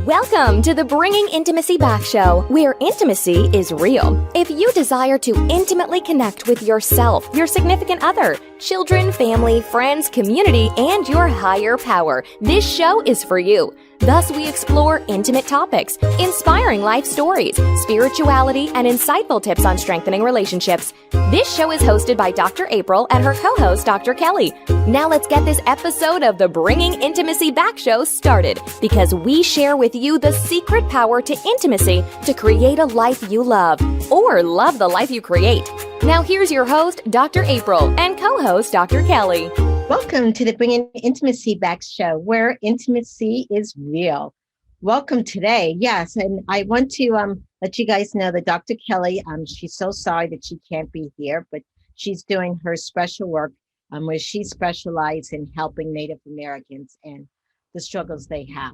Welcome to the Bringing Intimacy Back show, where intimacy is real. If you desire to intimately connect with yourself, your significant other, children, family, friends, community, and your higher power, this show is for you. Thus, we explore intimate topics, inspiring life stories, spirituality, and insightful tips on strengthening relationships. This show is hosted by Dr. April and her co-host, Dr. Kelly. Now let's get this episode of the Bringing Intimacy Back show started, because we share with you the secret power to intimacy to create a life you love, or love the life you create. Now here's your host, Dr. April, and co-host, Dr. Kelly. Welcome to the Bringing Intimacy Back show, where intimacy is real. Welcome today. Yes, and I want to let you guys know that Dr. Kelly, she's so sorry that she can't be here, but she's doing her special work where she specializes in helping Native Americans and the struggles they have.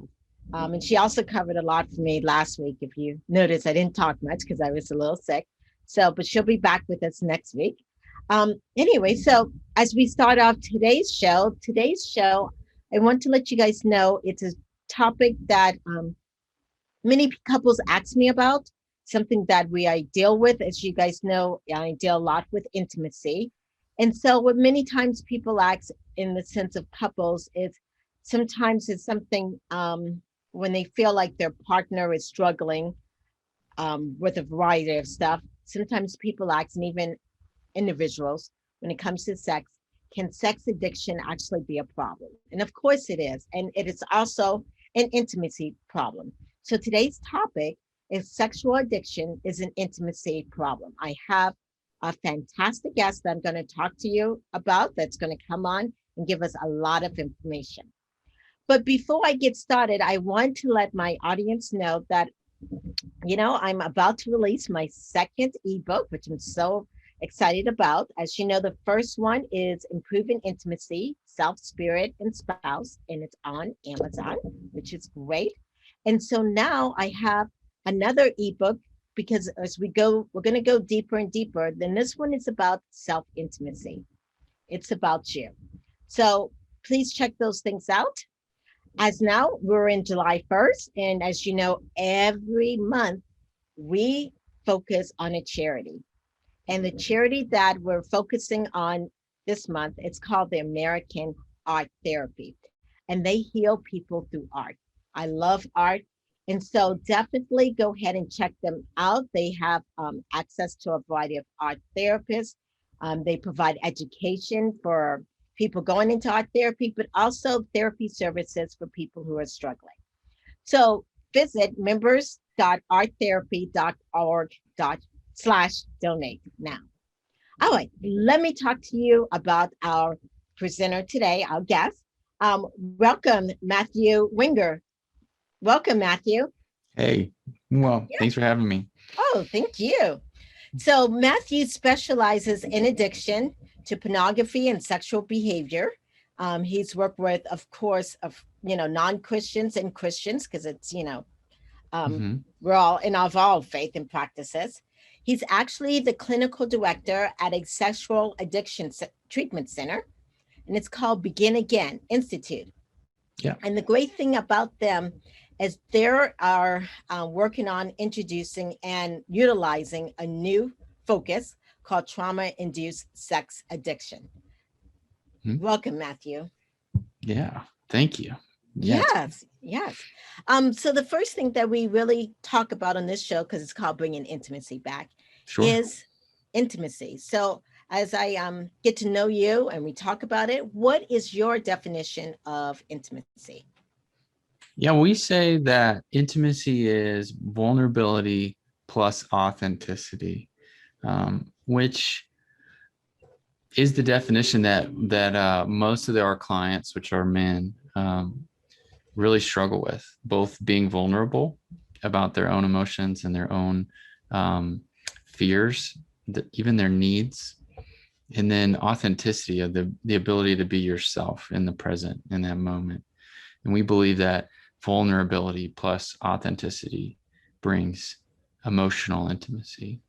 And she also covered a lot for me last week. If you notice, I didn't talk much because I was a little sick. But she'll be back with us next week. Anyway, so as we start off today's show, I want to let you guys know it's a topic that many couples ask me about, something that I deal with. As you guys know, I deal a lot with intimacy. And so what many times people ask in the sense of couples is sometimes it's something when they feel like their partner is struggling with a variety of stuff. Sometimes people ask, and even individuals, when it comes to sex, can sex addiction actually be a problem? And of course it is. And it is also an intimacy problem. So today's topic is sexual addiction is an intimacy problem. I have a fantastic guest that I'm going to talk to you about that's going to come on and give us a lot of information. But before I get started, I want to let my audience know that, I'm about to release my second ebook, which I'm so excited about. As you know, the first one is Improving Intimacy, Self, Spirit, and Spouse, and it's on Amazon, which is great. And so now I have another ebook, because as we're going to go deeper and deeper. Then this one is about self-intimacy. It's about you. So please check those things out. As now we're in July 1st, and as you know, every month we focus on a charity. And the charity that we're focusing on this month, it's called the American Art Therapy. And they heal people through art. I love art. And so definitely go ahead and check them out. They have access to a variety of art therapists. They provide education for people going into art therapy, but also therapy services for people who are struggling. So visit members.arttherapy.org/donate now. All right, let me talk to you about our presenter today, our guest. Welcome, Matthew Wenger. Welcome, Matthew. Hey, well, Thanks for having me. Oh, thank you. So Matthew specializes in addiction to pornography and sexual behavior. He's worked with, of course, non-Christians and Christians, because it's, we're all involved all faith and practices. He's actually the clinical director at a sexual addiction treatment center, and it's called Begin Again Institute. Yeah. And the great thing about them is they are working on introducing and utilizing a new focus called trauma-induced sex addiction. Mm-hmm. Welcome, Matthew. Yeah, thank you. Yes. So the first thing that we really talk about on this show, because it's called Bringing Intimacy Back, is intimacy. So as I get to know you and we talk about it, what is your definition of intimacy? Yeah, we say that intimacy is vulnerability plus authenticity, which is the definition that most of our clients, which are men, really struggle with, both being vulnerable about their own emotions and their own fears, even their needs, and then authenticity of the ability to be yourself in the present, in that moment. And we believe that vulnerability plus authenticity brings emotional intimacy.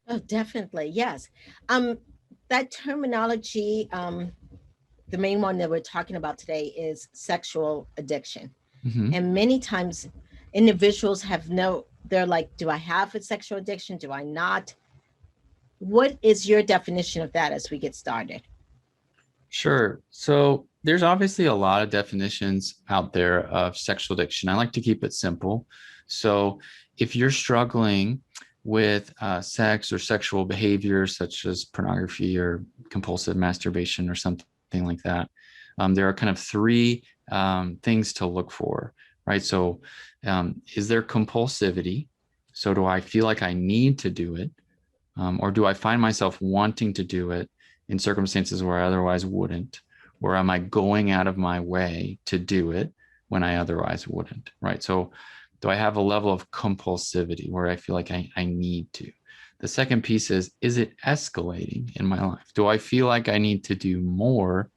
Oh, definitely. Yes. That terminology, the main one that we're talking about today is sexual addiction. Mm-hmm. And many times individuals they're like, do I have a sexual addiction? Do I not? What is your definition of that as we get started? Sure. So there's obviously a lot of definitions out there of sexual addiction. I like to keep it simple. So if you're struggling with sex or sexual behavior, such as pornography or compulsive masturbation or something like that, there are kind of three things to look for, right? So is there compulsivity? So do I feel like I need to do it? Or do I find myself wanting to do it in circumstances where I otherwise wouldn't? Or am I going out of my way to do it when I otherwise wouldn't? Right. So do I have a level of compulsivity where I feel like I need to? The second piece is it escalating in my life? Do I feel like I need to do more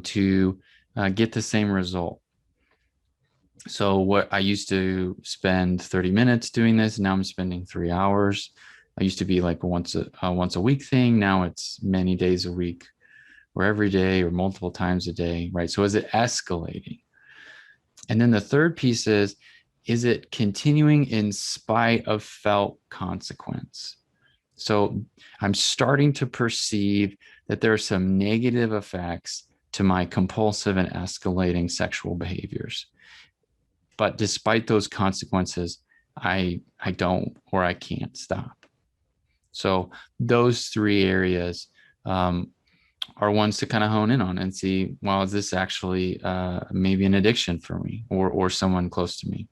to get the same result? So what I used to spend 30 minutes doing this, now I'm spending 3 hours. I used to be like once a week thing. Now it's many days a week or every day or multiple times a day, right? So is it escalating? And then the third piece is it continuing in spite of felt consequence? So I'm starting to perceive that there are some negative effects to my compulsive and escalating sexual behaviors. But despite those consequences, I don't or I can't stop. So those three areas are ones to kind of hone in on and see, well, is this actually maybe an addiction for me or someone close to me?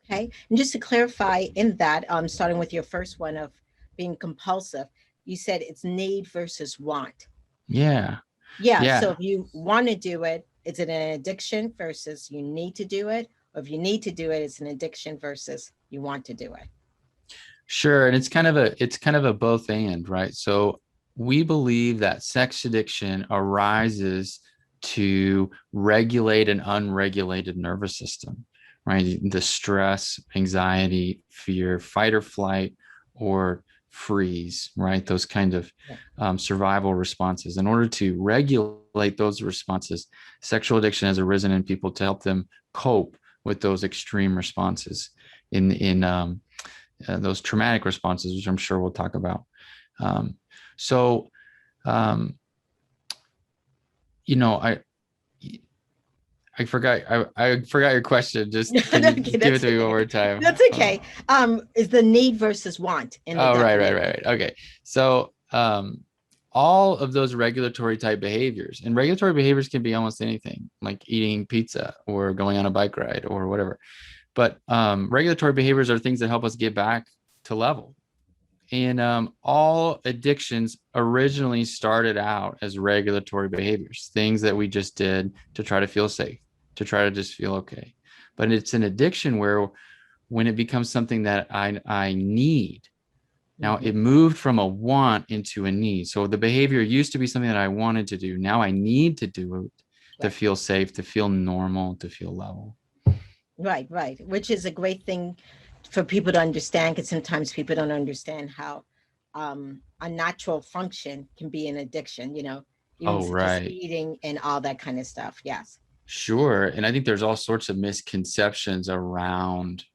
Okay. And just to clarify in that, starting with your first one of being compulsive, you said it's need versus want. Yeah. Yeah. So Yeah. if you want to do it, is it an addiction versus you need to do it? Or if you need to do it, it's an addiction versus you want to do it. Sure. And it's kind of a both and, right? So we believe that sex addiction arises to regulate an unregulated nervous system, right? The stress, anxiety, fear, fight or flight, or freeze, right? Those kind of survival responses. In order to regulate those responses, sexual addiction has arisen in people to help them cope with those extreme responses in those traumatic responses, which I'm sure we'll talk about. Um, so, um, you know, I forgot I forgot your question. Just can you Okay, just give it that's to me one okay. more time? That's okay. Is the need versus want in the Oh, right, right, definition. right, right. Okay. So, all of those regulatory type behaviors, and regulatory behaviors can be almost anything, like eating pizza or going on a bike ride or whatever. But regulatory behaviors are things that help us get back to level. And all addictions originally started out as regulatory behaviors, things that we just did to try to feel safe, to try to just feel okay. But it's an addiction where when it becomes something that I need, now it Mhm. moved from a want into a need. So the behavior used to be something that I wanted to do. Now I need to do it to Right. feel safe, to feel normal, to feel level. Right, right. Which is a great thing for people to understand because sometimes people don't understand how a natural function can be an addiction, even Oh, just right. eating and all that kind of stuff. Yes. Sure. And I think there's all sorts of misconceptions around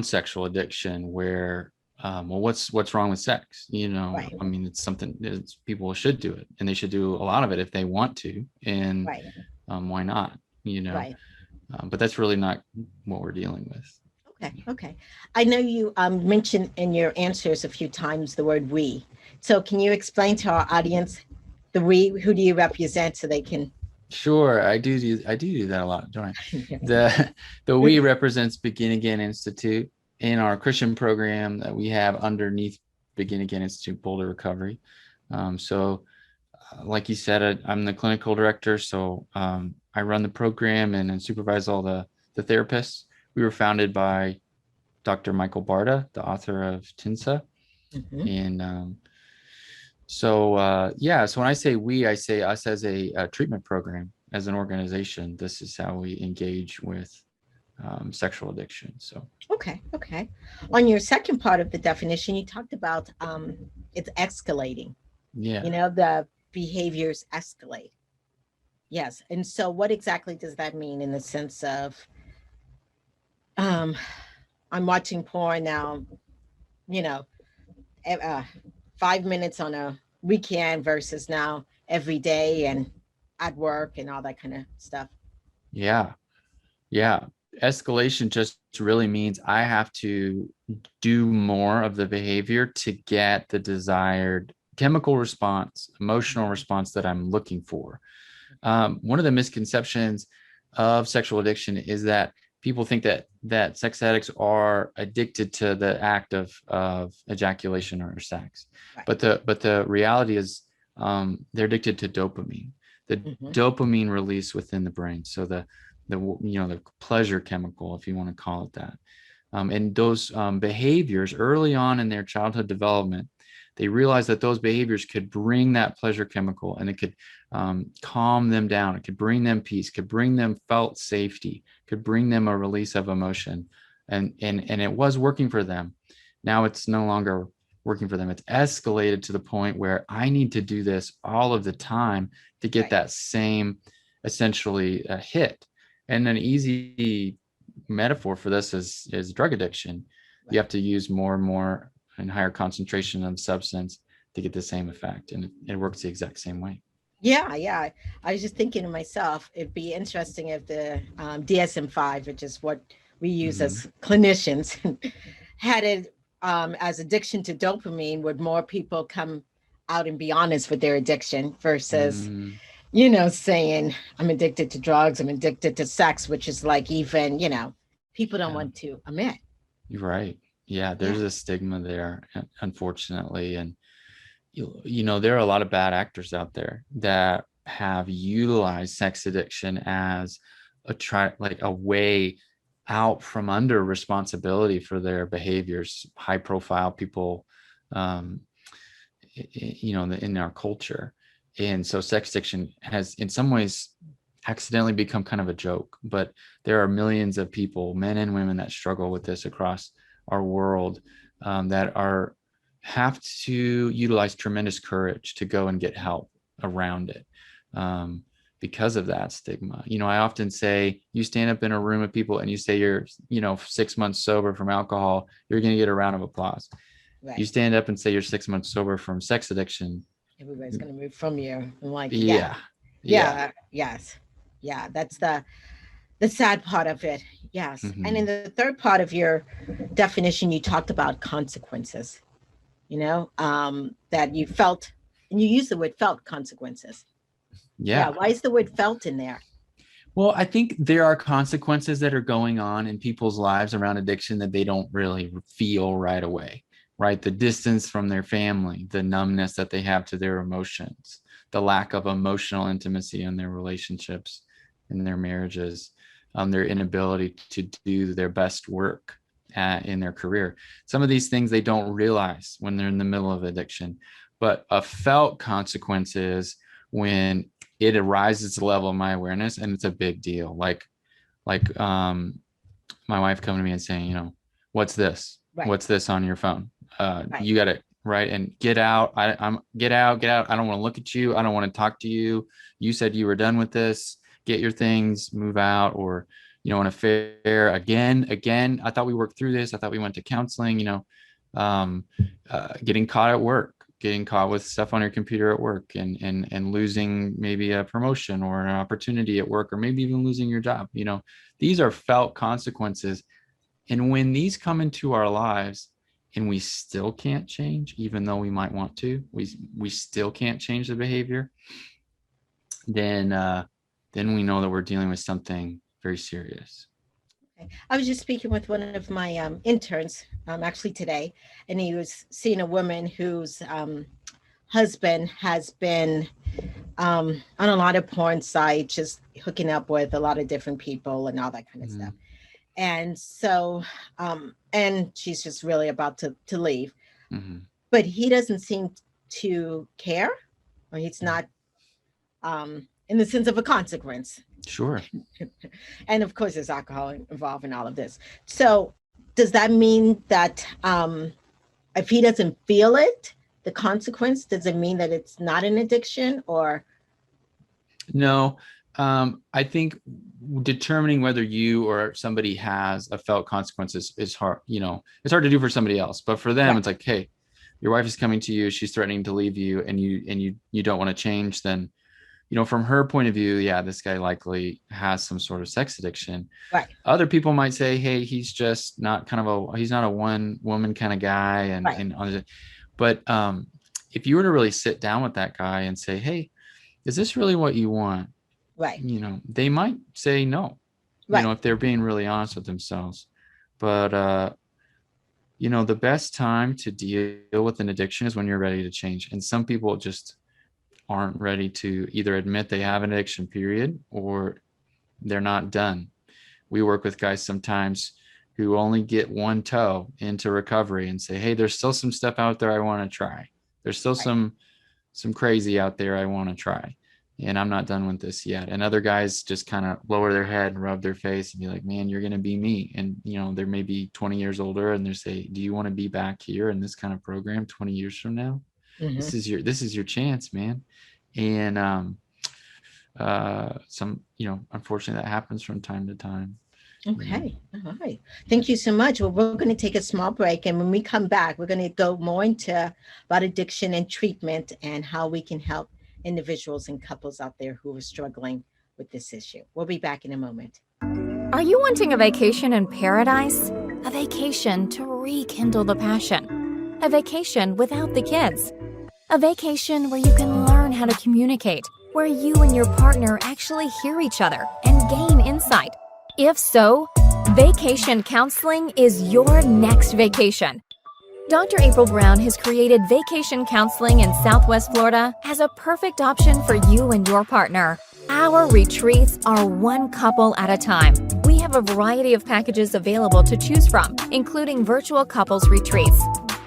sexual addiction where well, what's wrong with sex? Right, I mean, it's something that people should do it, and they should do a lot of it if they want to, and right, why not? right. But that's really not what we're dealing with. Okay, okay. I know you mentioned in your answers a few times the word we. So can you explain to our audience the we? Who do you represent so they can? Sure, I do that a lot, don't I? The we represents Begin Again Institute in our Christian program that we have underneath Begin Again Institute Boulder Recovery. So like you said, I'm the clinical director, so I run the program and supervise all the therapists. We were founded by Dr. Michael Barta, the author of TINSA. Mhm. And yeah, so when I say we, I say us as a treatment program, as an organization. This is how we engage with sexual addiction. So Okay, okay. On your second part of the definition, you talked about it's escalating. yeah. The behaviors escalate. Yes. And so what exactly does that mean in the sense of um, I'm watching porn now, you know, 5 minutes on a weekend versus now every day and at work and all that kind of stuff. Yeah. Yeah. Escalation just really means I have to do more of the behavior to get the desired chemical response, emotional response that I'm looking for. One of the misconceptions of sexual addiction is that people think that sex addicts are addicted to the act of ejaculation or sex, Right. but the reality is they're addicted to dopamine, the Hmm. dopamine release within the brain. So the pleasure chemical, if you want to call it that. And those behaviors early on in their childhood development, they realized that those behaviors could bring that pleasure chemical, and it could calm them down. It could bring them peace, could bring them felt safety, could bring them a release of emotion. And it was working for them. Now it's no longer working for them. It's escalated to the point where I need to do this all of the time to get Right. that same essentially hit. And an easy metaphor for this is drug addiction. You Right. have to use more and more and higher concentration of substance to get the same effect, and it works the exact same way. Yeah, yeah. I was just thinking to myself, it'd be interesting if the DSM-5, which is what we use Mm-hmm. as clinicians, had it as addiction to dopamine, would more people come out and be honest with their addiction versus, Mm, saying, I'm addicted to drugs, I'm addicted to sex, which is like even, people don't yeah, want to admit. you're right. Yeah, Yeah. there's a stigma there, unfortunately. And there are a lot of bad actors out there that have utilized sex addiction as like a way out from under responsibility for their behaviors. High profile people, um, in our culture. And so sex addiction has in some ways accidentally become kind of a joke, but there are millions of people, men and women, that struggle with this across our world, that have to utilize tremendous courage to go and get help around it, because of that stigma. I often say, you stand up in a room of people and you say you're 6 months sober from alcohol, you're going to get a round of applause. You Right. stand up and say you're 6 months sober from sex addiction. Everybody's going to move from you. I'm like, yeah, Yeah. Yeah. yeah, yes. Yeah, that's the sad part of it. Yes. And in Hmm. the third part of your definition, you talked about consequences, that you felt, and you used the word felt consequences. Yeah. Yeah. Why is the word felt in there? Well, I think there are consequences that are going on in people's lives around addiction that they don't really feel right away, right? The distance from their family, the numbness that they have to their emotions, the lack of emotional intimacy in their relationships, in their marriages, their inability to do their best work in their career. Some of these things they don't realize when they're in the middle of addiction, but a felt consequence is when it arises to the level of my awareness, and it's a big deal. Like my wife coming to me and saying, what's this? Right. What's this on your phone? Right. You got it right. And get out. I'm get out. I don't want to look at you. I don't want to talk to you. You said you were done with this. Get your things, move out. Or, an affair again. I thought we worked through this. I thought we went to counseling, um, getting caught at work, getting caught with stuff on your computer at work, and losing maybe a promotion or an opportunity at work, or maybe even losing your job. These are felt consequences. And when these come into our lives and we still can't change, even though we might want to, we still can't change the behavior, then we know that we're dealing with something very serious. Okay. I was just speaking with one of my interns actually today, and he was seeing a woman whose husband has been on a lot of porn sites, just hooking up with a lot of different people and all that kind of Mm-hmm. stuff. And so, and she's just really about to leave, Mm-hmm. but he doesn't seem to care, or he's not in the sense of a consequence. Sure. And of course, there's alcohol involved in all of this. So, does that mean that if he doesn't feel it, the consequence, does it mean that it's not an addiction or? No, I think determining whether you or somebody has a felt consequence is hard. It's hard to do for somebody else, but for them, It's like, hey, your wife is coming to you, she's threatening to leave you, and you don't want to change. Then, from her point of view, yeah, this guy likely has some sort of sex addiction. Right. Other people might say, hey, he's just not he's not a one woman kind of guy. But if you were to really sit down with that guy and say, hey, is this really what you want? Right. They might say no, right. If they're being really honest with themselves. But, the best time to deal with an addiction is when you're ready to change. And some people just aren't ready to either admit they have an addiction, period, or they're not done. We work with guys sometimes who only get one toe into recovery and say, hey, there's still some stuff out there I want to try. There's still some crazy out there I want to try. And I'm not done with this yet. And other guys just kind of lower their head and rub their face and be like, man, you're going to be me. And, they're maybe 20 years older and they say, do you want to be back here in this kind of program 20 years from now? Mm-hmm. This is your chance, man. And unfortunately that happens from time to time. Okay. All right. Thank you so much. Well, we're going to take a small break. And when we come back, we're going to go more into about addiction and treatment and how we can help individuals and couples out there who are struggling with this issue. We'll be back in a moment. Are you wanting a vacation in paradise? A vacation to rekindle the passion? A vacation without the kids? A vacation where you can learn how to communicate, where you and your partner actually hear each other and gain insight? If so, vacation counseling is your next vacation. Dr. April Brown has created vacation counseling in Southwest Florida as a perfect option for you and your partner. Our retreats are one couple at a time. We have a variety of packages available to choose from, including virtual couples retreats.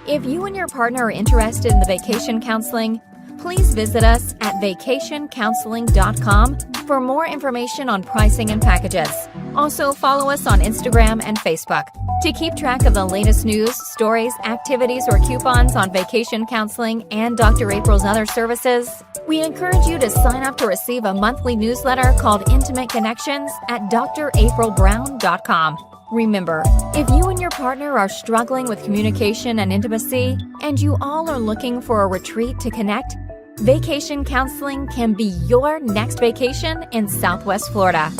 If you and your partner are interested in the vacation counseling, please visit us at vacationcounseling.com for more information on pricing and packages. Also, follow us on Instagram and Facebook. To keep track of the latest news, stories, activities, or coupons on vacation counseling and Dr. April's other services, we encourage you to sign up to receive a monthly newsletter called Intimate Connections at draprilbrown.com. Remember, if you and your partner are struggling with communication and intimacy, and you all are looking for a retreat to connect, vacation counseling can be your next vacation in Southwest Florida.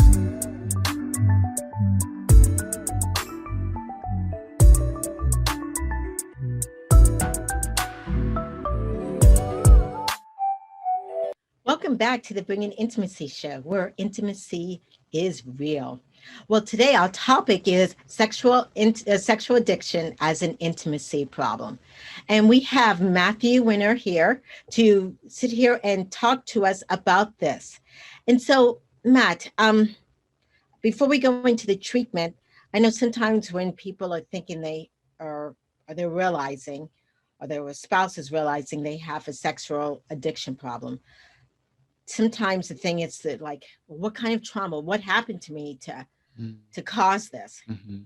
Welcome back to the Bringing Intimacy Show, where intimacy is real. Well, today our topic is sexual addiction as an intimacy problem. And we have Matthew Wenger here to sit here and talk to us about this. And so, Matt, before we go into the treatment, I know sometimes when people are thinking they're realizing, or their spouse is realizing they have a sexual addiction problem, sometimes the thing is that, like, what kind of trauma, what happened to me to cause this? Mm-hmm.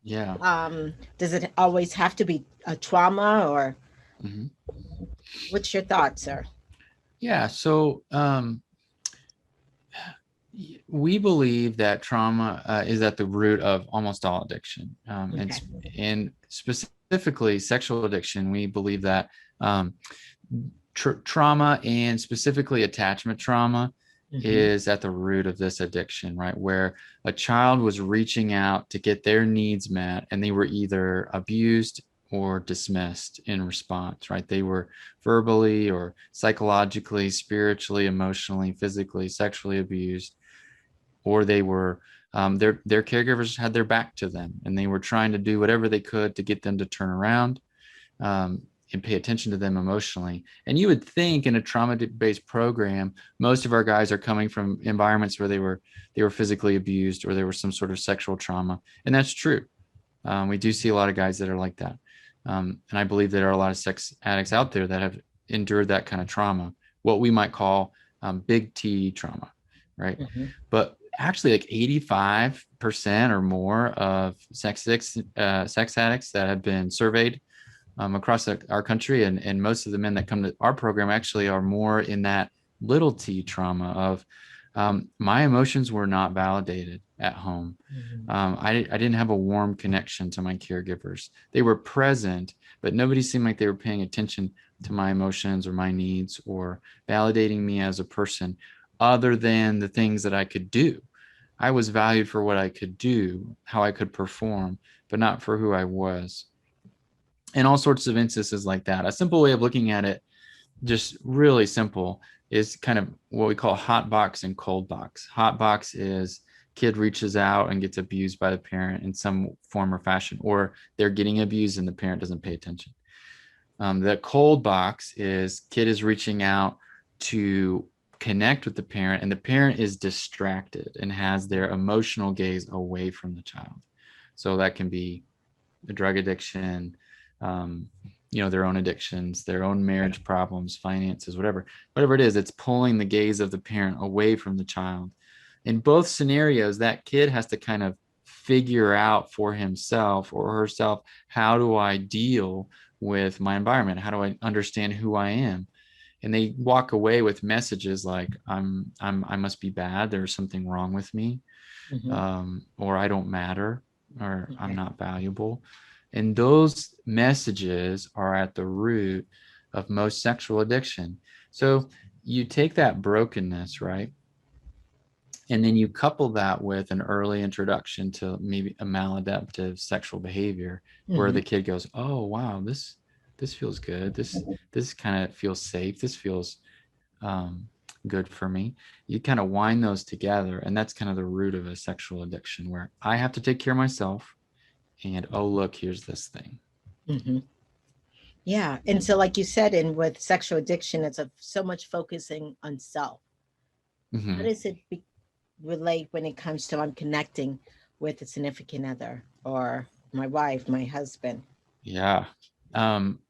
Yeah. Does it always have to be a trauma, or what's your thoughts, sir? Yeah. So we believe that trauma is at the root of almost all addiction. And specifically sexual addiction, we believe that trauma, and specifically attachment trauma, is at the root of this addiction, right? Where a child was reaching out to get their needs met, and they were either abused or dismissed in response, right? They were verbally or psychologically, spiritually, emotionally, physically, sexually abused, or they were their caregivers had their back to them, and they were trying to do whatever they could to get them to turn around and pay attention to them emotionally. And you would think in a trauma-based program, most of our guys are coming from environments where they were physically abused, or there was some sort of sexual trauma. And that's true. We do see a lot of guys that are like that. And I believe there are a lot of sex addicts out there that have endured that kind of trauma, what we might call big T trauma, right? But actually, like 85% or more of sex addicts that have been surveyed across our country, and most of the men that come to our program actually are more in that little T trauma of My emotions were not validated at home. I didn't have a warm connection to my caregivers. They were present, but nobody seemed like they were paying attention to my emotions or my needs or validating me as a person other than the things that I could do. I was valued for what I could do, how I could perform, but not for who I was. And all sorts of instances like that. A simple way of looking at it, just really simple, is kind of what we call hot box and cold box. Hot box is kid reaches out and gets abused by the parent in some form or fashion, or they're getting abused and the parent doesn't pay attention. The cold box is kid is reaching out to connect with the parent, and the parent is distracted and has their emotional gaze away from the child. So that can be a drug addiction, their own addictions, their own marriage problems, finances, whatever it is, it's pulling the gaze of the parent away from the child. In both scenarios, that kid has to kind of figure out for himself or herself, how do I deal with my environment? How do I understand who I am? And they walk away with messages like, I must be bad. There's something wrong with me. Or I don't matter, or I'm not valuable. And those messages are at the root of most sexual addiction. So you take that brokenness, right? And then you couple that with an early introduction to maybe a maladaptive sexual behavior where the kid goes, oh, wow, this feels good. This kind of feels safe. This feels good for me. You kind of wind those together. And that's kind of the root of a sexual addiction, where I have to take care of myself. And, oh, look, here's this thing. Yeah. And so, like you said, and with sexual addiction, it's so much focusing on self. How does it relate when it comes to I'm connecting with a significant other or my wife, my husband? Yeah.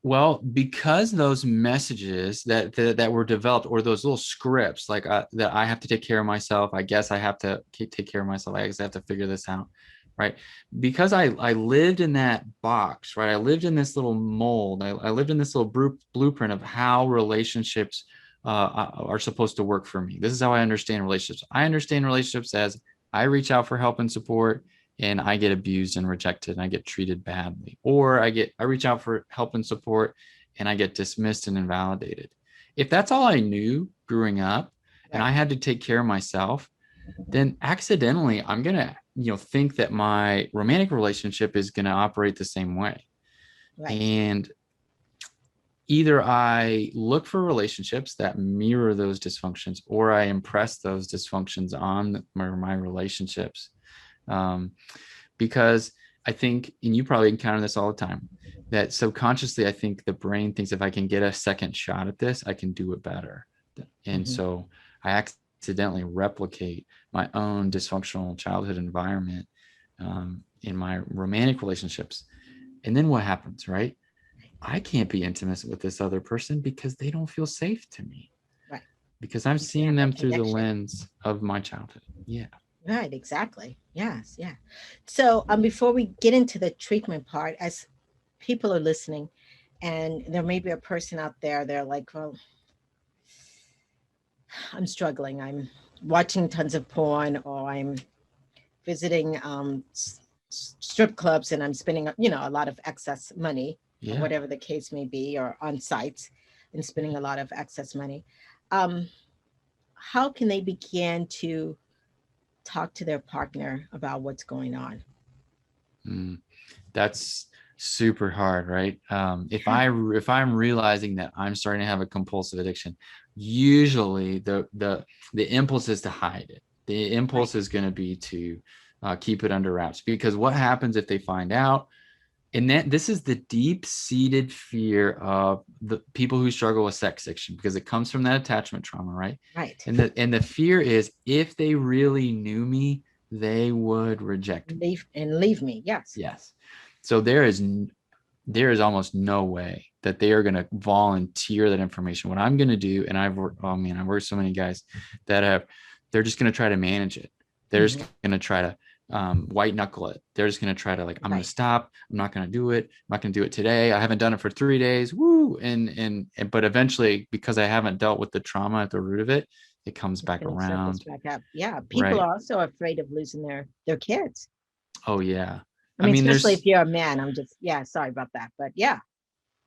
Well, because those messages that were developed, or those little scripts, like that I have to take care of myself. I guess I have to take care of myself. I guess I have to figure this out. Right. Because I lived in that box, right? I lived in this little mold. I lived in this little blueprint of how relationships are supposed to work for me. This is how I understand relationships. I understand relationships as I reach out for help and support, and I get abused and rejected, and I get treated badly. Or I reach out for help and support, and I get dismissed and invalidated. If that's all I knew growing up, and I had to take care of myself, then accidentally I'm going to, think that my romantic relationship is going to operate the same way. And either I look for relationships that mirror those dysfunctions, or I impress those dysfunctions on my relationships. Because I think, and you probably encounter this all the time, that subconsciously, I think the brain thinks if I can get a second shot at this, I can do it better. And so I accidentally replicate my own dysfunctional childhood environment in my romantic relationships. And then what happens, right? I can't be intimate with this other person because they don't feel safe to me. Right. Because I'm seeing them through the lens of my childhood. Yeah. Right, exactly. Yes, yeah. So before we get into the treatment part, as people are listening, and there may be a person out there, they're like, well, I'm struggling. I'm watching tons of porn, or I'm visiting strip clubs, and I'm spending, a lot of excess money, or whatever the case may be, or on sites and spending a lot of excess money. How can they begin to talk to their partner about what's going on? That's super hard, right? If I'm realizing that I'm starting to have a compulsive addiction, usually the impulse is to hide it. The impulse is going to be to keep it under wraps, because what happens if they find out? And this is the deep-seated fear of the people who struggle with sex addiction, because it comes from that attachment trauma, right? Right. And the fear is, if they really knew me, they would reject me. Leave me. Yes. Yes. So there is almost no way that they are going to volunteer that information. What I'm going to do, and I've worked with so many guys that they're just going to try to manage it. They're just going to try to white knuckle it. They're just going to try to I'm going to stop. I'm not going to do it. I'm not going to do it today. I haven't done it for 3 days. Woo. But eventually, because I haven't dealt with the trauma at the root of it, it comes It's back going to surface around. back up. Yeah. People Right. are also afraid of losing their kids. Oh yeah. I I mean, mean, especially if you're a man. Sorry about that. But yeah.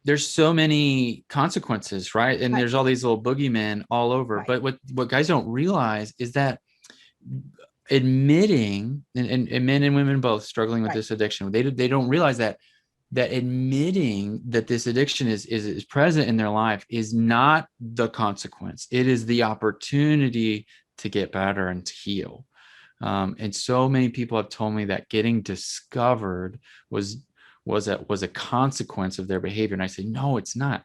there's so many consequences, right? And Right. there's all these little boogeymen all over. Right. But what guys don't realize is that admitting, and men and women both struggling with Right. this addiction, they don't realize that admitting that this addiction is present in their life is not the consequence. It is the opportunity to get better and to heal. And so many people have told me that getting discovered was a consequence of their behavior. And I say, no, it's not.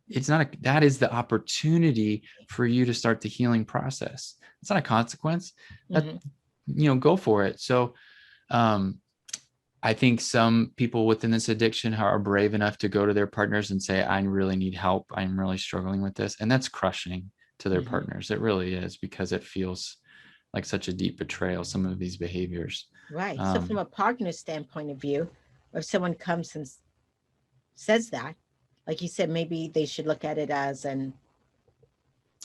It's not. That is the opportunity for you to start the healing process. It's not a consequence. That go for it. So, I think some people within this addiction are brave enough to go to their partners and say, I really need help. I'm really struggling with this. And that's crushing to their partners. It really is, because it feels like such a deep betrayal, some of these behaviors. Right. So from a partner standpoint of view, if someone comes and says that, like you said, maybe they should look at it as an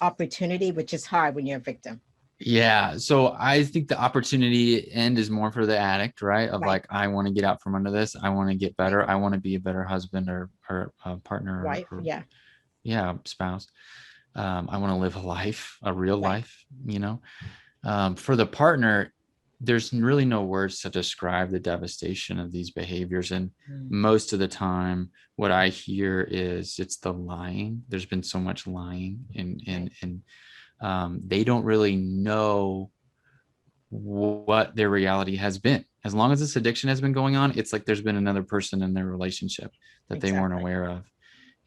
opportunity, which is hard when you're a victim. Yeah. So I think the opportunity end is more for the addict, right? Of like, I want to get out from under this. I want to get better. Right. I want to be a better husband or partner Right. or Yeah. spouse. I want to live a life, a real Right. life, for the partner, there's really no words to describe the devastation of these behaviors. And most of the time, what I hear is it's the lying. There's been so much lying, and they don't really know what their reality has been. As long as this addiction has been going on, it's like there's been another person in their relationship that they weren't aware of.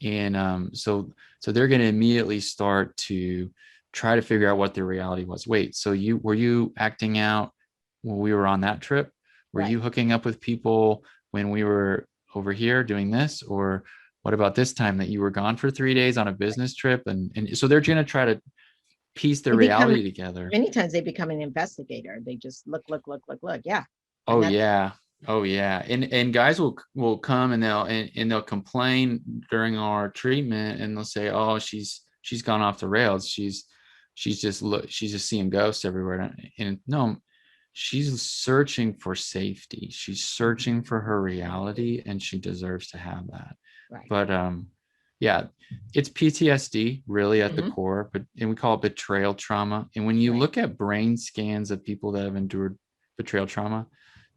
And so they're going to immediately start to try to figure out what their reality was. Wait, so were you acting out when we were on that trip? Were you hooking up with people when we were over here doing this? Or what about this time that you were gone for 3 days on a business trip? And so they're going to try to piece their reality together. Many times they become an investigator. They just look. Yeah. Oh yeah. Oh yeah. And guys will come and they'll complain during our treatment, and they'll say, oh, she's gone off the rails. She's just seeing ghosts everywhere. And no, she's searching for safety. She's searching for her reality, and she deserves to have that. Right. But yeah, it's PTSD really at the core, and we call it betrayal trauma. And when you look at brain scans of people that have endured betrayal trauma,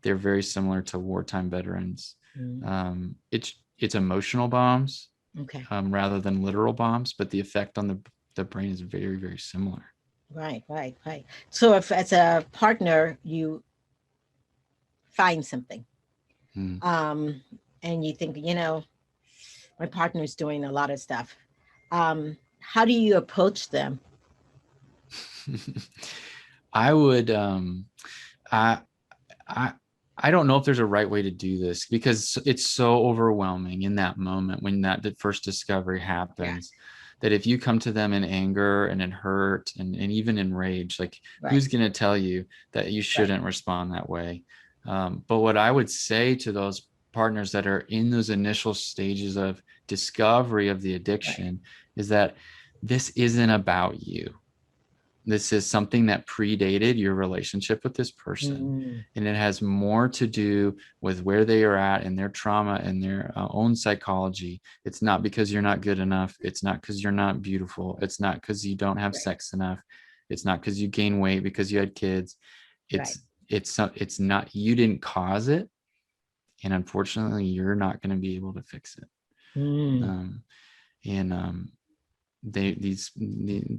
they're very similar to wartime veterans. It's emotional bombs, rather than literal bombs, but the effect on the brain is very, very similar. Right. So if as a partner you find something, and you think, my partner's doing a lot of stuff, how do you approach them? I would I don't know if there's a right way to do this, because it's so overwhelming in that moment when that first discovery happens, that if you come to them in anger and in hurt and even in rage, like who's going to tell you that you shouldn't respond that way? But what I would say to those partners that are in those initial stages of discovery of the addiction is that this isn't about you. This is something that predated your relationship with this person. And it has more to do with where they are at in their trauma and their own psychology. It's not because you're not good enough. It's not because you're not beautiful. It's not because you don't have sex enough. It's not because you gain weight because you had kids. It's not, you didn't cause it. And unfortunately, you're not going to be able to fix it. These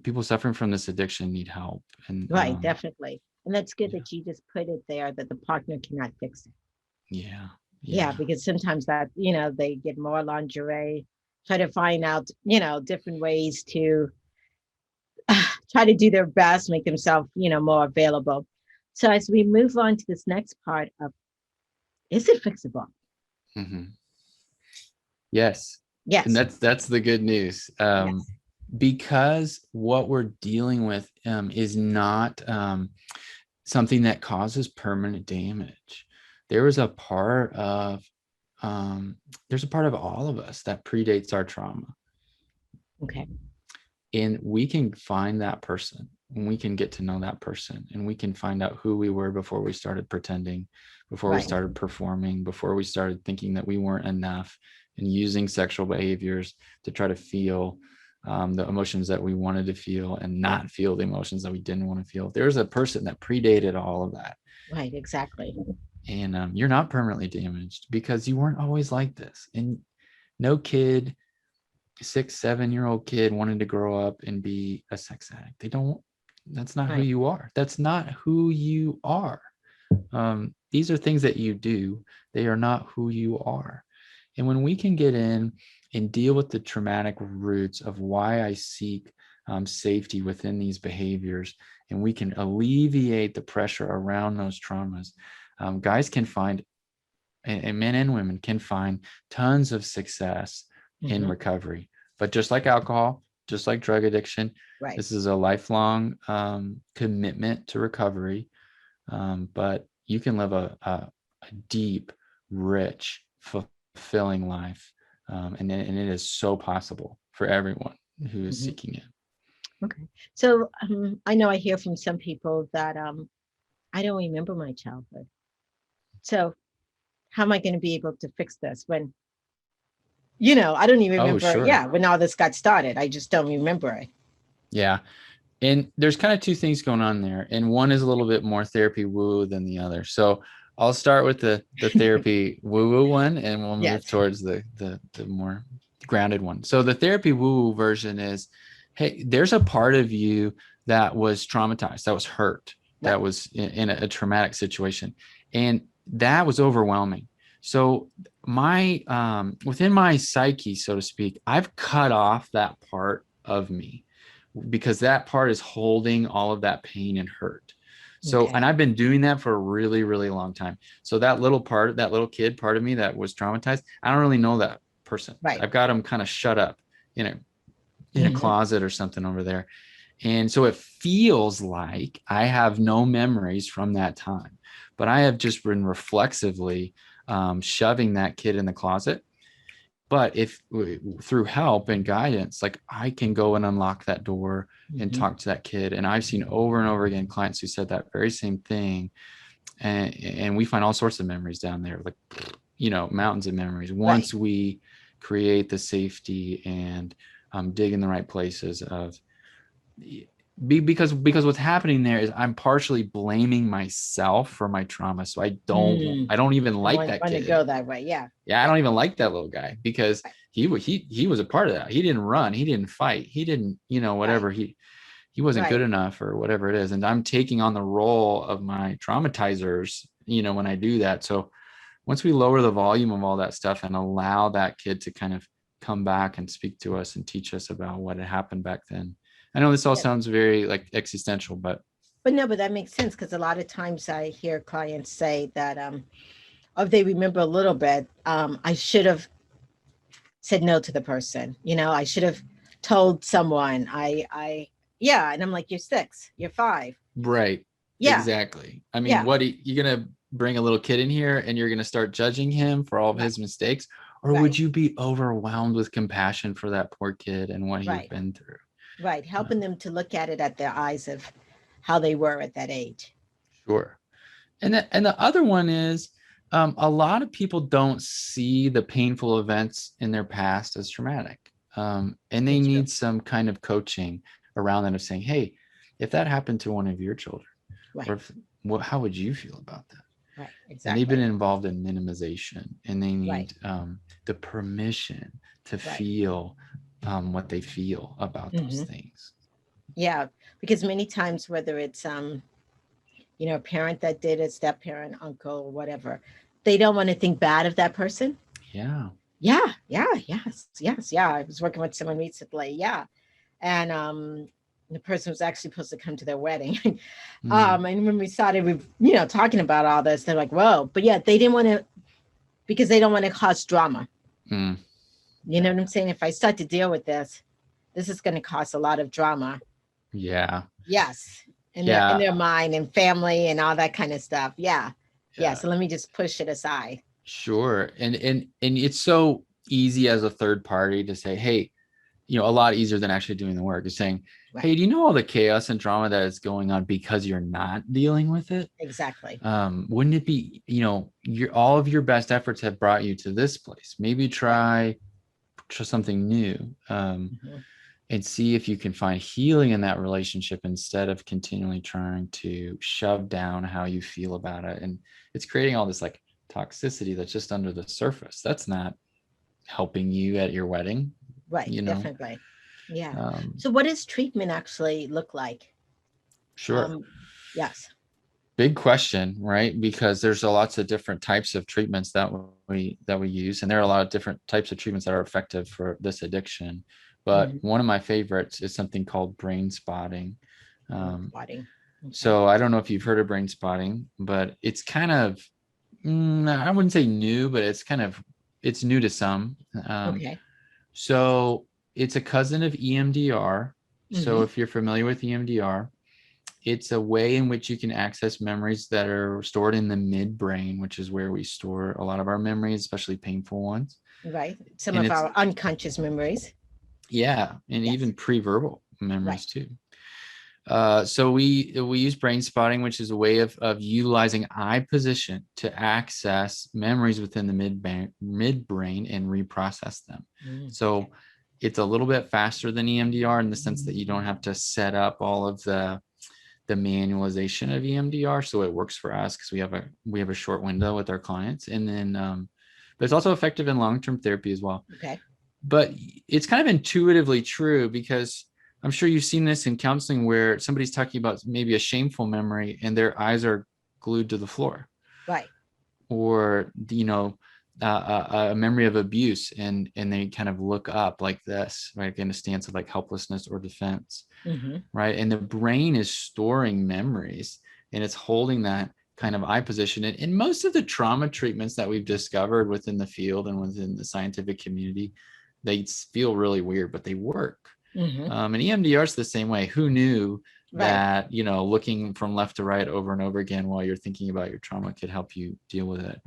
people suffering from this addiction need help. And definitely. And that's good that you just put it there, that the partner cannot fix it. Yeah, because sometimes that, they get more lingerie, try to find out, different ways to try to do their best, make themselves, more available. So as we move on to this next part of, is it fixable? Yes. And that's the good news. Because what we're dealing with is not something that causes permanent damage. There's a part of all of us that predates our trauma. Okay. And we can find that person when we can get to know that person and we can find out who we were before we started pretending, before we started performing, before we started thinking that we weren't enough, and using sexual behaviors to try to feel the emotions that we wanted to feel and not feel the emotions that we didn't want to feel. There's a person that predated all of that. Right, exactly. And you're not permanently damaged because you weren't always like this. And no kid, 6-7-year-old kid wanted to grow up and be a sex addict. That's not who you are. That's not who you are. These are things that you do. They are not who you are. And when we can get in and deal with the traumatic roots of why I seek safety within these behaviors, and we can alleviate the pressure around those traumas, guys can find, and men and women can find tons of success in recovery. But just like alcohol, just like drug addiction, this is a lifelong commitment to recovery. But you can live a deep, rich, fulfilling life. And it is so possible for everyone who is seeking it. Okay. So I know I hear from some people that I don't remember my childhood. So how am I going to be able to fix this when, I don't even remember, when all this got started. I just don't remember it. Yeah. And there's kind of two things going on there. And one is a little bit more therapy woo than the other. So I'll start with the therapy woo one, and we'll move towards the more grounded one. So the therapy woo version is, hey, there's a part of you that was traumatized, that was hurt, that was in a traumatic situation. And that was overwhelming. So within my psyche, so to speak, I've cut off that part of me because that part is holding all of that pain and hurt. So, and I've been doing that for a really, really long time. So that little kid part of me that was traumatized, I don't really know that person. I've got them kind of shut up in a closet or something over there. And so it feels like I have no memories from that time, but I have just been reflexively shoving that kid in the closet. But if through help and guidance, like I can go and unlock that door and talk to that kid. And I've seen over and over again clients who said that very same thing. And we find all sorts of memories down there, like, mountains of memories. Once we create the safety and dig in the right places because what's happening there is I'm partially blaming myself for my trauma. So I don't even like that kid. To go that way. Yeah. I don't even like that little guy because he was a part of that. He didn't run. He didn't fight. He didn't, whatever. He wasn't good enough or whatever it is. And I'm taking on the role of my traumatizers, when I do that. So once we lower the volume of all that stuff and allow that kid to kind of come back and speak to us and teach us about what had happened back then. I know this all sounds very like existential, but that makes sense, because a lot of times I hear clients say that if they remember a little bit, I should have said no to the person. I should have told someone. And I'm like, you're 6, you're 5. Right. Yeah, exactly. I mean, what you're gonna bring a little kid in here and you're gonna start judging him for all of his mistakes, or would you be overwhelmed with compassion for that poor kid and what he's been through? Right. Helping them to look at it at their eyes of how they were at that age. Sure. And the other one is a lot of people don't see the painful events in their past as traumatic. And they need some kind of coaching around that of saying, hey, if that happened to one of your children, or how would you feel about that? Right. Exactly. And they've been involved in minimization, and they need the permission to feel what they feel about those things. Yeah, because many times, whether it's a parent that did it, step parent, uncle, whatever, they don't want to think bad of that person. Yeah. Yes. I was working with someone recently. Yeah. And the person was actually supposed to come to their wedding. And when we started, talking about all this, they're like, whoa. But they didn't want to, because they don't want to cause drama. You know what I'm saying? If I start to deal with this is going to cause a lot of drama. Yeah. Yes. In their mind and family and all that kind of stuff. Yeah. So let me just push it aside. Sure. And it's so easy as a third party to say, hey, a lot easier than actually doing the work, is saying, Right. Hey, do you know all the chaos and drama that is going on because you're not dealing with it? Exactly. Wouldn't it be, all of your best efforts have brought you to this place. Maybe try something new, Mhm. and see if you can find healing in that relationship instead of continually trying to shove down how you feel about it. And it's creating all this like toxicity that's just under the surface. That's not helping you at your wedding, Right. you know? Definitely. Yeah. Um, So what does treatment actually look like? sure. Um, yes. Big question, right? Because there's a lots of different types of treatments that we use, and there are a lot of different types of treatments that are effective for this addiction. But Mhm. one of my favorites is something called brain spotting. Brain Um, spotting. Okay. so I don't know if you've heard of brain spotting, but it's kind of I wouldn't say new, but it's new to some. Um, Okay. so it's a cousin of EMDR. So Hmm. if you're familiar with EMDR, it's a way in which you can access memories that are stored in the midbrain, which is where we store a lot of our memories, especially painful ones. Right. Some And of it's, our unconscious memories. yeah, and Yes. even pre-verbal Right. memories too. So we use brain spotting, which is a way of utilizing eye position to access memories within the midbrain and reprocess them. Okay. So it's a little bit faster than EMDR in the sense that you don't have to set up all of the manualization of EMDR. So it works for us because we have a short window with our clients, and then but it's also effective in long-term therapy as well. Okay. But it's kind of intuitively true because I'm sure you've seen this in counseling where somebody's talking about maybe a shameful memory and their eyes are glued to the floor, Right. or a memory of abuse, and they kind of look up like this, right, in a stance of like helplessness or defense, Hmm. right? And the brain is storing memories and it's holding that kind of eye position. And most of the trauma treatments that we've discovered within the field and within the scientific community, they feel really weird, but they work. Hmm. And EMDR is the same way. Who knew Right. that, looking from left to right over and over again while you're thinking about your trauma could help you deal with it?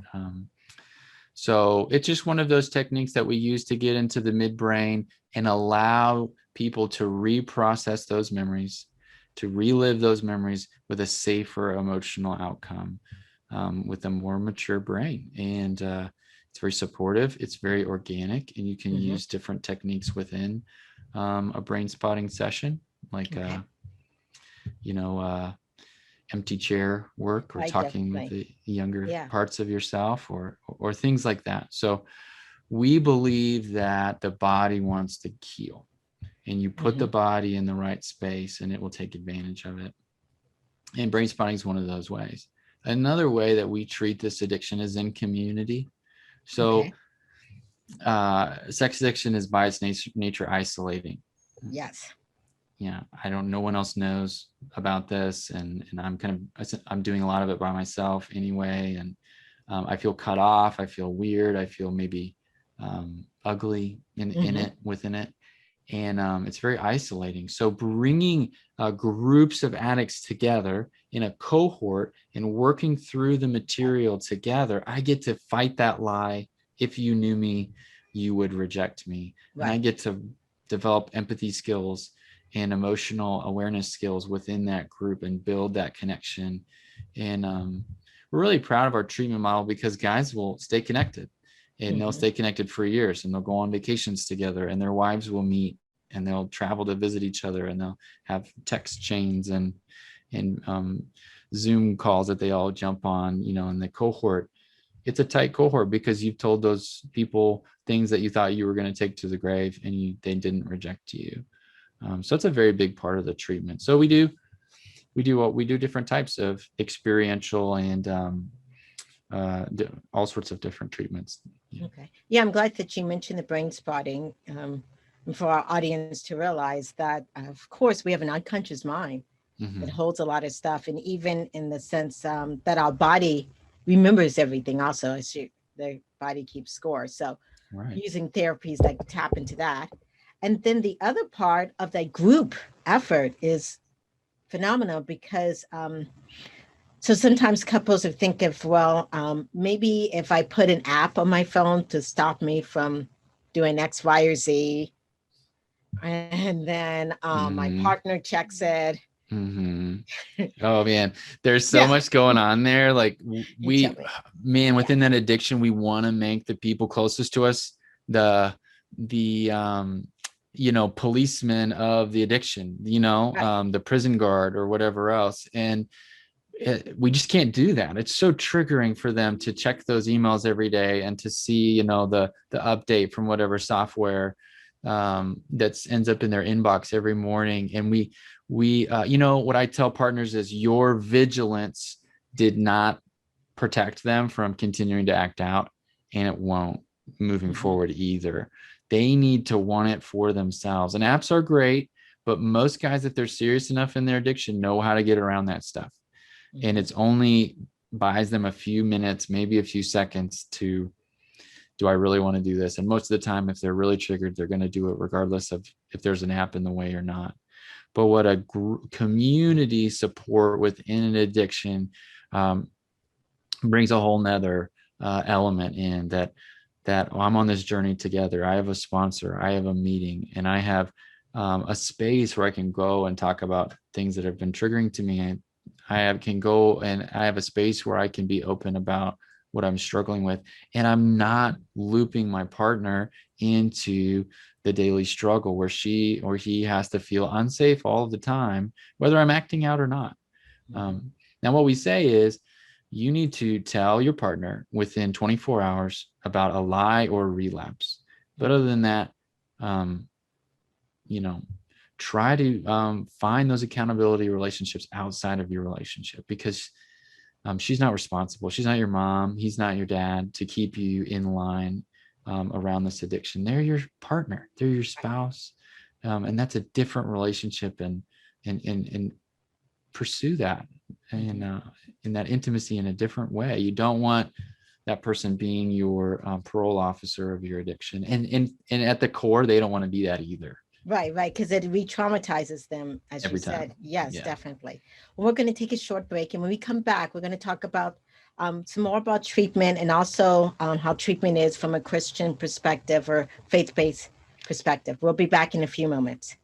So it's just one of those techniques that we use to get into the midbrain and allow people to reprocess those memories, to relive those memories with a safer emotional outcome, with a more mature brain. And it's very supportive, it's very organic, and you can Hmm. use different techniques within a brain spotting session, like, Okay. you know, empty chair work, or Right. talking with Definitely. the younger Yeah. parts of yourself, or things like that. So we believe that the body wants to heal, and you put the Hmm. body in the right space and it will take advantage of it. And brain spotting is one of those ways. Another way that we treat this addiction is in community. So Okay. sex addiction is by its nature isolating. Yes. Yeah, I don't, no one else knows about this, and I'm doing a lot of it by myself anyway, and I feel cut off, I feel weird, I feel maybe ugly in Hmm. it, within it, and it's very isolating. So bringing groups of addicts together in a cohort and working through the material together, I get to fight that lie: if you knew me, you would reject me. And I Right. get to develop empathy skills and emotional awareness skills within that group and build that connection. And we're really proud of our treatment model because guys will stay connected, and they'll Hmm. stay connected for years, and they'll go on vacations together, and their wives will meet, and they'll travel to visit each other, and they'll have text chains and Zoom calls that they all jump on, in the cohort. It's a tight cohort because you've told those people things that you thought you were going to take to the grave, and they didn't reject you. So it's a very big part of the treatment. So we do different types of experiential and all sorts of different treatments. Yeah. Okay. Yeah, I'm glad that you mentioned the brain spotting, and for our audience to realize that, of course, we have an unconscious mind that Mm-hmm. holds a lot of stuff, and even in the sense that our body remembers everything. Also, the body keeps score. So, Right. using therapies that tap into that, and then the other part of that group effort is phenomenal because so sometimes couples are think of, well, maybe if I put an app on my phone to stop me from doing X, Y, or Z, And then my Mhm. partner checks it. Mhm. Oh man, there's so Yeah, much going on there. Like you tell we, me. man, Yeah. within that addiction, we want to make the people closest to us the policemen of the addiction, Right. the prison guard or whatever else. And we just can't do that. It's so triggering for them to check those emails every day and to see, the update from whatever software that ends up in their inbox every morning. And we what I tell partners is your vigilance did not protect them from continuing to act out, and it won't moving Mhm. forward either. They need to want it for themselves. And apps are great, but most guys, if they're serious enough in their addiction, know how to get around that stuff. And Mhm. it's only buys them a few minutes, maybe a few seconds to, do I really want to do this? And most of the time, if they're really triggered, they're going to do it regardless of if there's an app in the way or not. But what a community support within an addiction um, brings a whole nother element in that I'm on this journey together. I have a sponsor, I have a meeting, and I have a space where I can go and talk about things that have been triggering to me. Can go and I have a space where I can be open about what I'm struggling with, and I'm not looping my partner into the daily struggle where she or he has to feel unsafe all of the time, whether I'm acting out or not. Mhm. Now, what we say is you need to tell your partner within 24 hours about a lie or a relapse. But other than that, um, you know, try to find those accountability relationships outside of your relationship, because she's not responsible. She's not your mom. He's not your dad to keep you in line around this addiction. They're your partner. They're your spouse. And that's a different relationship, and pursue that Mhm. in that intimacy in a different way. You don't want that person being your parole officer of your addiction, and at the core, they don't want to be that either. Right, right, because it re-traumatizes them, as you Every time. said. Yes, Yeah. definitely. Well, we're going to take a short break, and when we come back, we're going to talk about some more about treatment and also how treatment is from a Christian perspective or faith-based perspective. We'll be back in a few moments.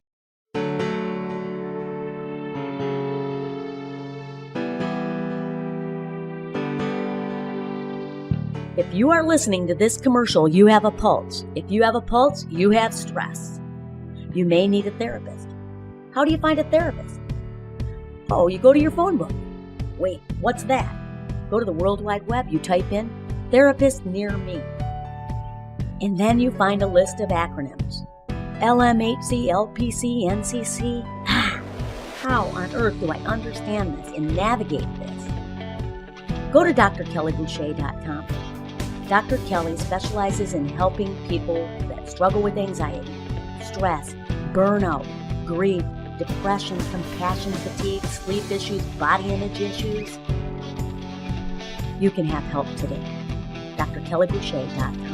If you are listening to this commercial, you have a pulse. If you have a pulse, you have stress. You may need a therapist. How do you find a therapist? Oh, you go to your phone book. Wait, what's that? Go to the World Wide Web, you type in therapist near me. And then you find a list of acronyms. LMHC, LPC, NCC. How on earth do I understand this and navigate this? Go to drkellyboucher.com. Dr. Kelly specializes in helping people that struggle with anxiety, stress, burnout, grief, depression, compassion fatigue, sleep issues, body image issues. You can have help today. drkellyboucher.com.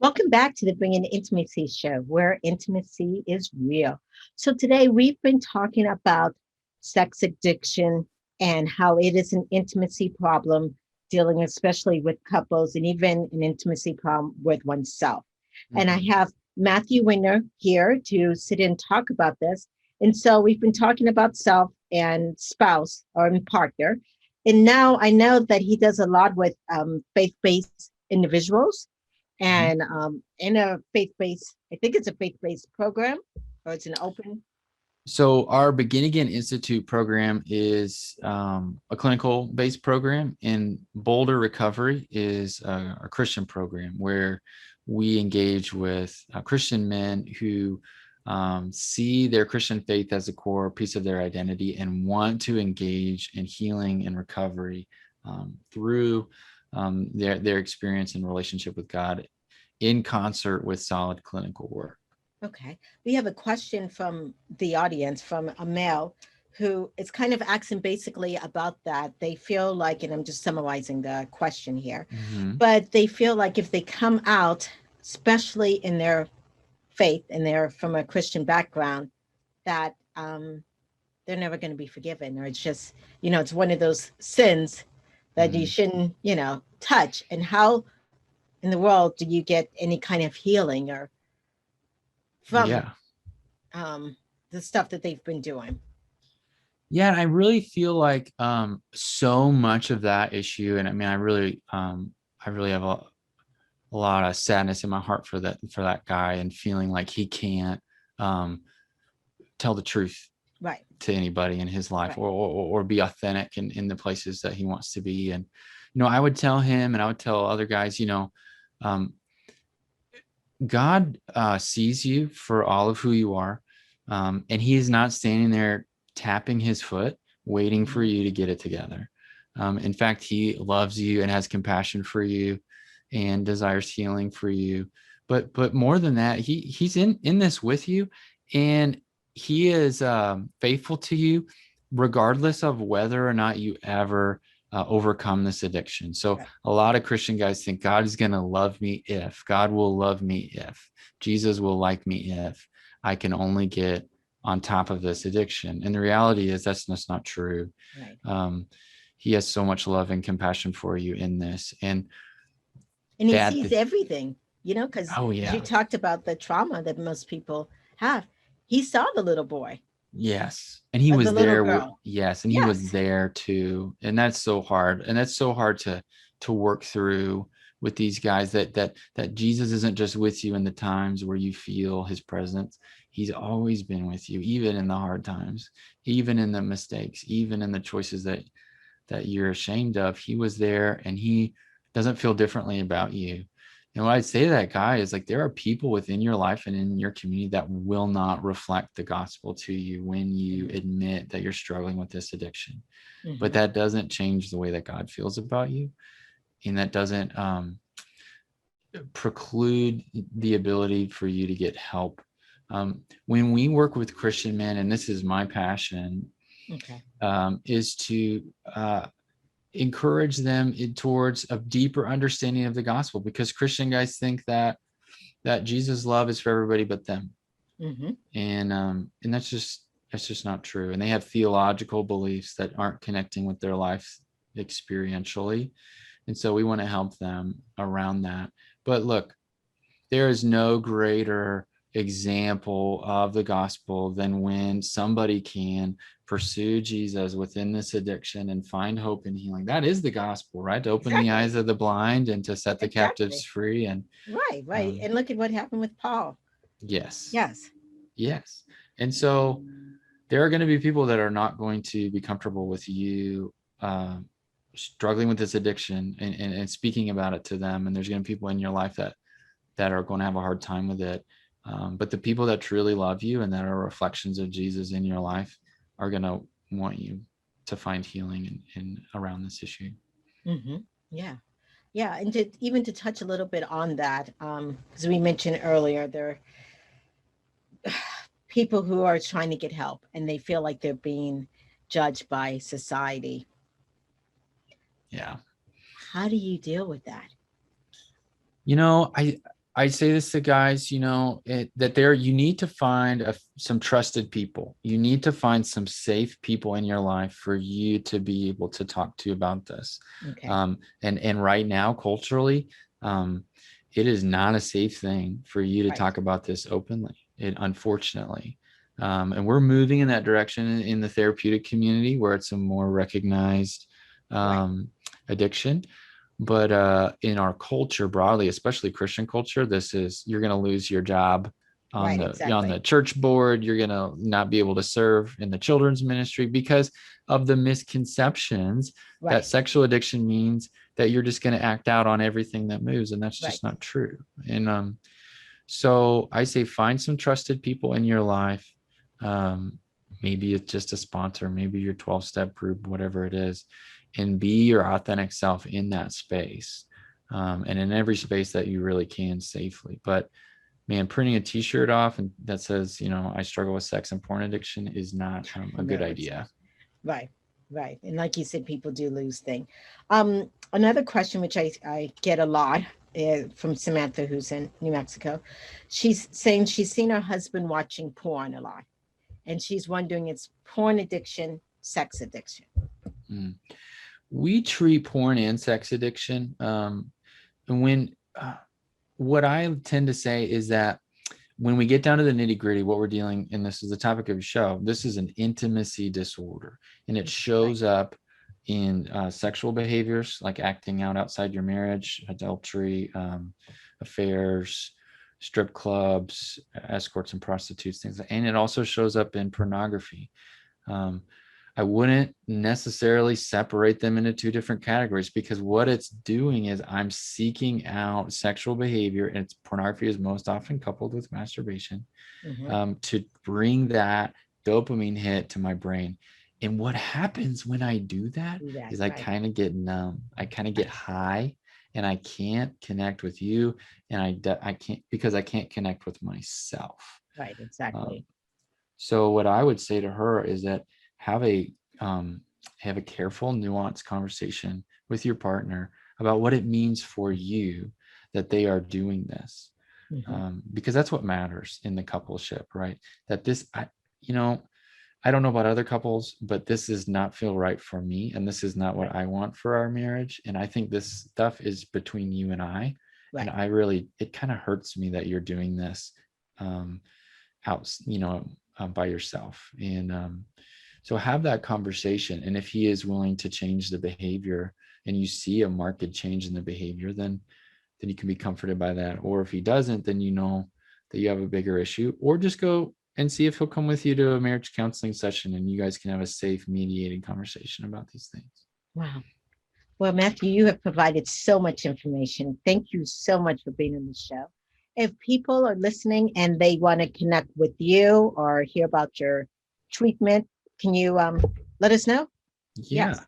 Welcome back to the Bringing Intimacy show, where intimacy is real. So today we've been talking about sex addiction and how it is an intimacy problem, dealing especially with couples and even an intimacy problem with oneself. And I Mhm. have Matthew Wenger here to sit and talk about this. And so we've been talking about self and spouse or partner. And now I know that he does a lot with faith-based individuals Mhm. and in a faith-based, I think it's a faith-based program or it's an open. So our Begin Again Institute program is a clinical-based program, and Boulder Recovery is a Christian program where we engage with Christian men who see their Christian faith as a core piece of their identity and want to engage in healing and recovery through their experience and relationship with God in concert with solid clinical work. Okay. We have a question from the audience from a male who is kind of asking basically about that. They feel like, and I'm just summarizing the question here, Mhm. but they feel like if they come out, especially in their faith and they're from a Christian background, that they're never going to be forgiven, or it's just, it's one of those sins that you Mhm. shouldn't, touch. And how in the world do you get any kind of healing or from Yeah. the stuff that they've been doing? Yeah, I really feel like so much of that issue, and I mean, I really have a lot of sadness in my heart for that guy, and feeling like he can't um, tell the truth Right. to anybody in his life, Right. or be authentic in the places that he wants to be. And I would tell him, and I would tell other guys, um, God sees you for all of who you are, and he is not standing there tapping his foot waiting for you to get it together. In fact, he loves you and has compassion for you and desires healing for you. But more than that, he's in this with you, and he is faithful to you regardless of whether or not you ever overcome this addiction. So Right. a lot of Christian guys think God is going to love me if, God will love me if, Jesus will like me if I can only get on top of this addiction. And the reality is that's just not true. Right. He has so much love and compassion for you in this. And he sees everything, because oh yeah, you talked about the trauma that most people have. He saw the little boy. Yes. And he was the little there. girl. Yes. And he Yes. was there too. And that's so hard. And that's so hard to work through with these guys, that Jesus isn't just with you in the times where you feel his presence. He's always been with you, even in the hard times, even in the mistakes, even in the choices that you're ashamed of. He was there, and he doesn't feel differently about you. And what I'd say to that guy is, like, there are people within your life and in your community that will not reflect the gospel to you when you admit that you're struggling with this addiction. But that doesn't change the way that God feels about you. And that doesn't preclude the ability for you to get help. When we work with Christian men, and this is my passion, is to encourage them towards a deeper understanding of the gospel, because Christian guys think that Jesus' love is for everybody but them. And that's just not true. And they have theological beliefs that aren't connecting with their life experientially. And so we want to help them around that. But look, there is no greater example of the gospel than when somebody can pursue Jesus within this addiction and find hope and healing. That is the gospel, right? To open the eyes of the blind and to set the captives free. And right. And look at what happened with Paul. Yes. And so there are going to be people that are not going to be comfortable with you struggling with this addiction and speaking about it to them. And there's going to be people in your life that are going to have a hard time with it. But the people that truly love you and that are reflections of Jesus in your life are going to want you to find healing in around this issue. Yeah. And to touch a little bit on that, because we mentioned earlier, there are people who are trying to get help and they feel like they're being judged by society. Yeah. How do you deal with that? I say this to guys, that you need to find some trusted people. You need to find some safe people in your life for you to be able to talk to about this. And right now, culturally, it is not a safe thing for you to talk about this openly, unfortunately. And we're moving in that direction in the therapeutic community, where it's a more recognized addiction. But in our culture broadly, especially Christian culture, you're going to lose your job on the church board. You're going to not be able to serve in the children's ministry because of the misconceptions that sexual addiction means that you're just going to act out on everything that moves. And that's just not true. And so I say, find some trusted people in your life. Maybe it's just a sponsor, maybe your 12-step group, whatever it is, and be your authentic self in that space, and in every space that you really can safely. But man, printing a t-shirt off and that says, I struggle with sex and porn addiction is not a good idea. Right. And like you said, people do lose things. Another question, which I get a lot from Samantha, who's in New Mexico. She's saying she's seen her husband watching porn a lot, and she's wondering, it's porn addiction, sex addiction? We treat porn and sex addiction. And what I tend to say is that when we get down to the nitty gritty, what we're dealing, and this is the topic of the show, this is an intimacy disorder, and it shows up in sexual behaviors like acting out outside your marriage, adultery, affairs, strip clubs, escorts and prostitutes, things like, and it also shows up in pornography. I wouldn't necessarily separate them into two different categories, because what it's doing is I'm seeking out sexual behavior, and it's pornography is most often coupled with masturbation, to bring that dopamine hit to my brain. And what happens when I do that is I kind of get numb. I kind of get high, and I can't connect with you, and I can't, because I can't connect with myself. Right, exactly. So what I would say to her is that have a careful, nuanced conversation with your partner about what it means for you that they are doing this, because that's what matters in the coupleship, right? That this, I don't know about other couples, but this does not feel right for me, and this is not what I want for our marriage. And I think this stuff is between you and I. Right. And it kind of hurts me that you're doing this by yourself. And so have that conversation. And if he is willing to change the behavior, and you see a marked change in the behavior, then you can be comforted by that. Or if he doesn't, then you know that you have a bigger issue. Or just go and see if he'll come with you to a marriage counseling session, and you guys can have a safe, mediated conversation about these things. Wow. Well, Matthew, you have provided so much information. Thank you so much for being on the show. If people are listening and they want to connect with you or hear about your treatment, can you let us know? Yeah. Yes.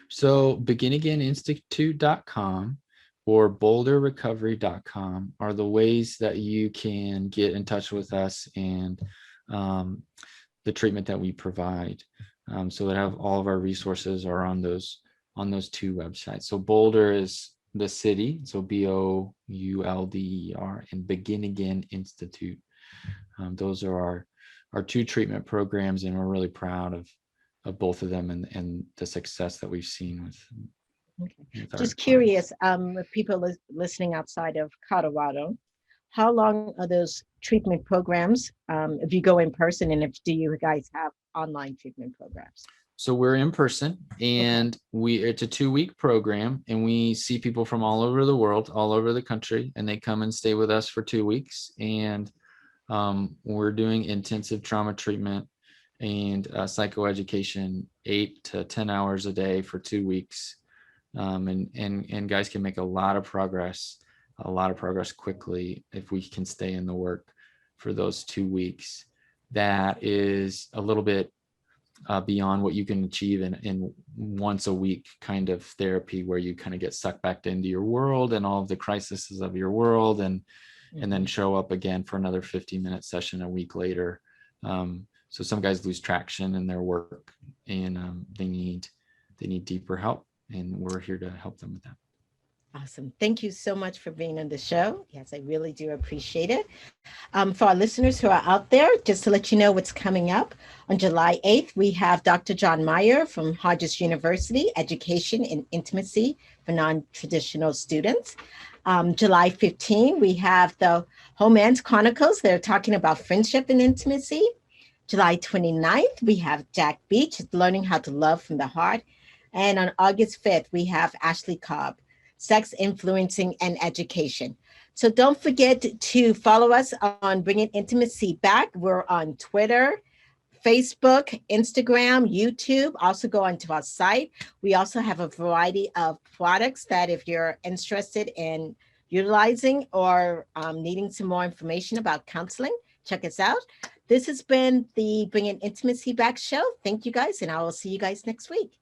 So beginagaininstitute.com or boulderrecovery.com are the ways that you can get in touch with us and the treatment that we provide. So that have all of our resources are on those two websites. So Boulder is the city, so BOULDER, and Begin Again Institute. Those are our two treatment programs, and we're really proud of both of them and the success that we've seen with. Just curious, if people are listening outside of Colorado, how long are those treatment programs? If you go in person, and do you guys have online treatment programs? So we're in person, and it's a 2-week program, and we see people from all over the world, all over the country, and they come and stay with us for 2 weeks. And we're doing intensive trauma treatment and psychoeducation 8 to 10 hours a day for 2 weeks. And guys can make a lot of progress quickly if we can stay in the work for those 2 weeks. That is a little bit beyond what you can achieve in once a week kind of therapy, where you kind of get sucked back into your world and all of the crises of your world, and then show up again for another 50-minute session a week later. So some guys lose traction in their work, and they need deeper help, and we're here to help them with that. Awesome. Thank you so much for being on the show. Yes, I really do appreciate it. For our listeners who are out there, just to let you know what's coming up, on July 8th, we have Dr. John Meyer from Hodges University, Education and Intimacy for Non-Traditional Students. July 15th, we have the Homance Chronicles. They're talking about friendship and intimacy. July 29th, we have Jack Beach, Learning How to Love from the Heart. And on August 5th, we have Ashley Cobb, Sex, Influencing, and Education. So don't forget to follow us on Bringing Intimacy Back. We're on Twitter, Facebook, Instagram, YouTube. Also go onto our site. We also have a variety of products that if you're interested in utilizing or needing some more information about counseling, check us out. This has been the Bringing Intimacy Back show. Thank you guys, and I will see you guys next week.